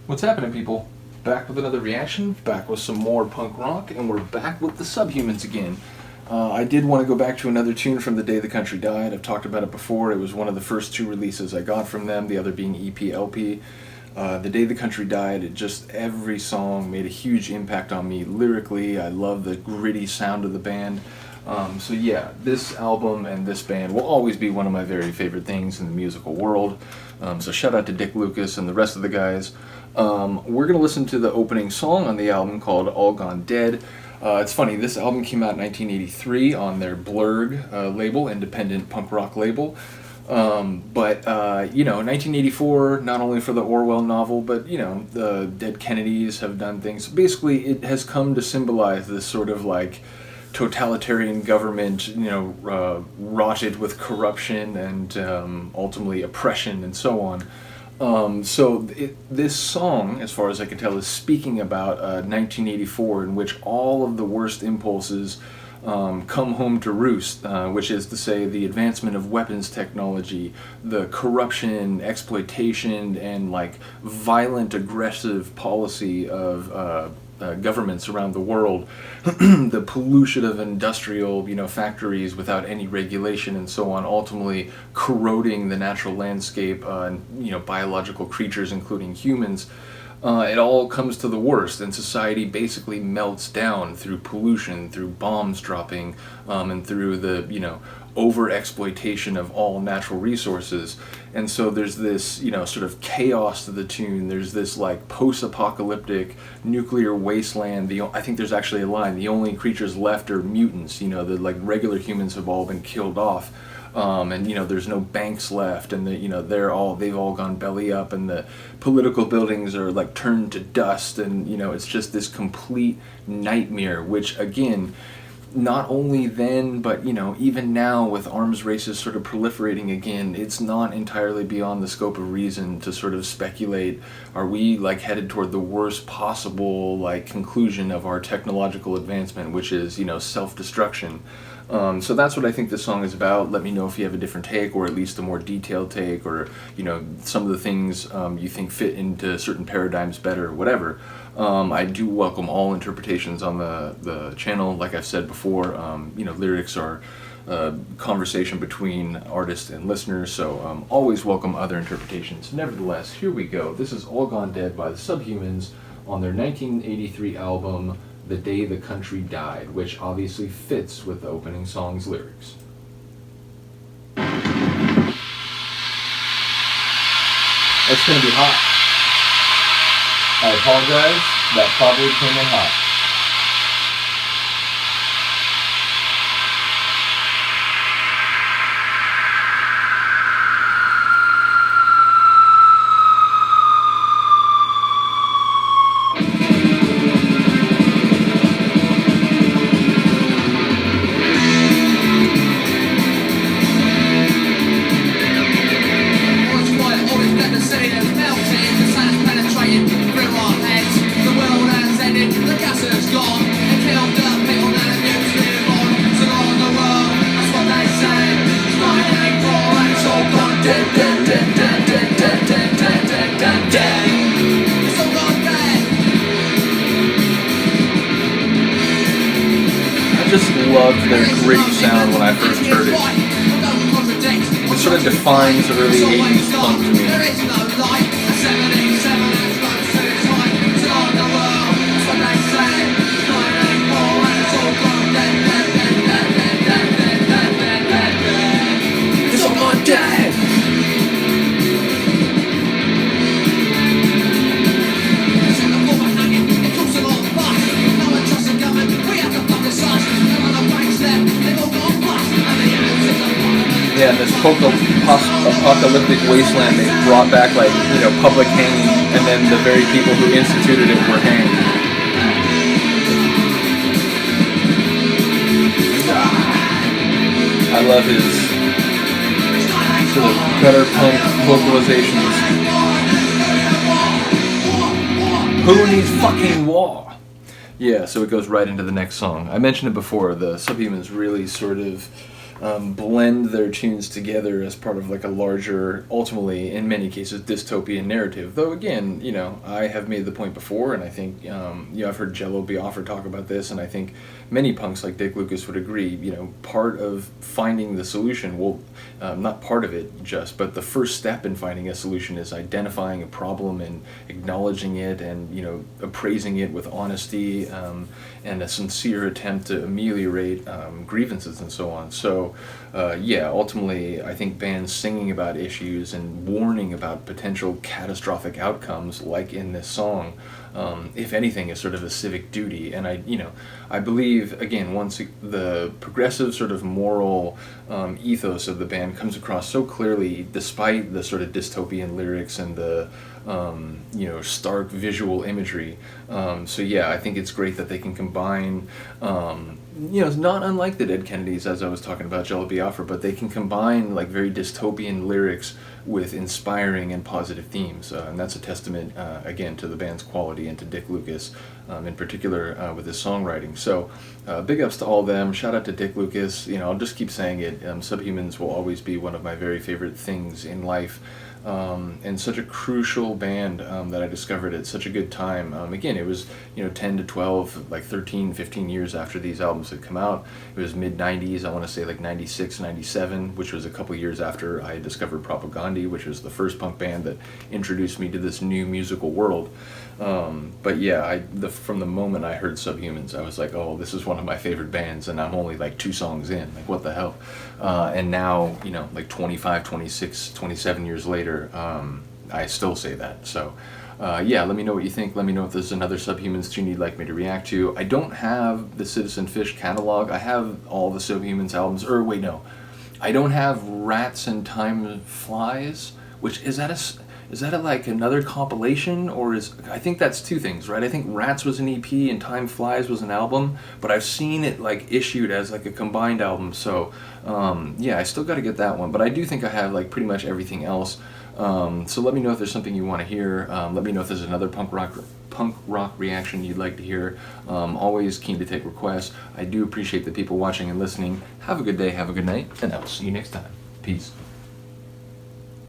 What's happening, people? Back with another reaction, back with some more punk rock, and we're back with the Subhumans again. I did want to go back to another tune from The Day the Country Died. I've talked about it before. It was one of the first two releases I got from them, the other being EP LP. The Day the Country Died, every song made a huge impact on me lyrically. I love the gritty sound of the band. So yeah, this album and this band will always be one of my very favorite things in the musical world. So shout out to Dick Lucas and the rest of the guys. We're going to listen to the opening song on the album called All Gone Dead. It's funny, this album came out in 1983 on their Blurg label, independent punk rock label. But 1984, not only for the Orwell novel, but, the Dead Kennedys have done things. Basically, it has come to symbolize this sort of like totalitarian government, rotted with corruption and ultimately oppression and so on. This song, as far as I can tell, is speaking about 1984, in which all of the worst impulses come home to roost, which is to say the advancement of weapons technology, the corruption, exploitation, and violent, aggressive policy of governments around the world, the pollution of industrial, factories without any regulation and so on, ultimately corroding the natural landscape, and biological creatures, including humans. It all comes to the worst, and society basically melts down through pollution, through bombs dropping, and through the, over-exploitation of all natural resources. And so there's this, sort of chaos to the tune. There's this, post-apocalyptic nuclear wasteland. I think there's actually a line, the only creatures left are mutants, the, regular humans have all been killed off. And there's no banks left, and they've all gone belly up, and the political buildings are turned to dust, and it's just this complete nightmare, which again, not only then, but even now with arms races sort of proliferating again, it's not entirely beyond the scope of reason to sort of speculate, are we headed toward the worst possible conclusion of our technological advancement, which is self-destruction. So that's what I think this song is about. Let me know if you have a different take, or at least a more detailed take, or some of the things you think fit into certain paradigms better, whatever. I do welcome all interpretations on the channel. Like I've said before, lyrics are conversation between artists and listeners, so always welcome other interpretations. Nevertheless, here we go. This is All Gone Dead by the Subhumans on their 1983 album The Day the Country Died, which obviously fits with the opening song's lyrics. It's gonna be hot. I apologize, that probably came in hot. I just loved their gritty sound when I first heard it. It sort of defines early 80s punk to me. It's all gone dead! Yeah, this post-apocalyptic wasteland, they brought back public hanging, and then the very people who instituted it were hanged. I love his sort of gutter punk vocalizations. Who needs fucking war? Yeah, so it goes right into the next song. I mentioned it before, the Subhumans really sort of blend their tunes together as part of like a larger, ultimately in many cases dystopian narrative. Though again, I have made the point before, and I think I've heard Jello Biafra talk about this, and I think many punks like Dick Lucas would agree. Part of finding the solution, well, not part of it just, but the first step in finding a solution is identifying a problem and acknowledging it, and appraising it with honesty, and a sincere attempt to ameliorate grievances and so on. So ultimately I think bands singing about issues and warning about potential catastrophic outcomes, like in this song, if anything, is sort of a civic duty. And I believe, again, once the progressive sort of moral ethos of the band comes across so clearly, despite the sort of dystopian lyrics and the stark visual imagery. I think it's great that they can combine, it's not unlike the Dead Kennedys, as I was talking about Jello Biafra, but they can combine like very dystopian lyrics with inspiring and positive themes, and that's a testament, again, to the band's quality and to Dick Lucas, in particular, with his songwriting. So big ups to all of them. Shout out to Dick Lucas. I'll just keep saying it. Subhumans will always be one of my very favorite things in life. And such a crucial band that I discovered at such a good time. Again, it was 10 to 12, like 13, 15 years after these albums had come out. It was mid-90s, I want to say like 96, 97, which was a couple years after I had discovered Propagandhi, which was the first punk band that introduced me to this new musical world. From the moment I heard Subhumans, I was like, oh, this is one of my favorite bands, and I'm only like 2 songs in, like what the hell. And now, like 25, 26, 27 years later, I still say that. So let me know what you think. Let me know if there's another Subhumans tune you'd like me to react to. I don't have the Citizen Fish catalog. I have all the Subhumans albums, I don't have Rats and Time Flies, which is that like another compilation, or I think that's 2 things, right? I think Rats was an EP and Time Flies was an album, but I've seen it like issued as like a combined album. So I still got to get that one, but I do think I have like pretty much everything else. So let me know if there's something you want to hear. Let me know if there's another punk rock reaction you'd like to hear. Always keen to take requests. I do appreciate the people watching and listening. Have a good day, have a good night, and I'll see you next time. Peace.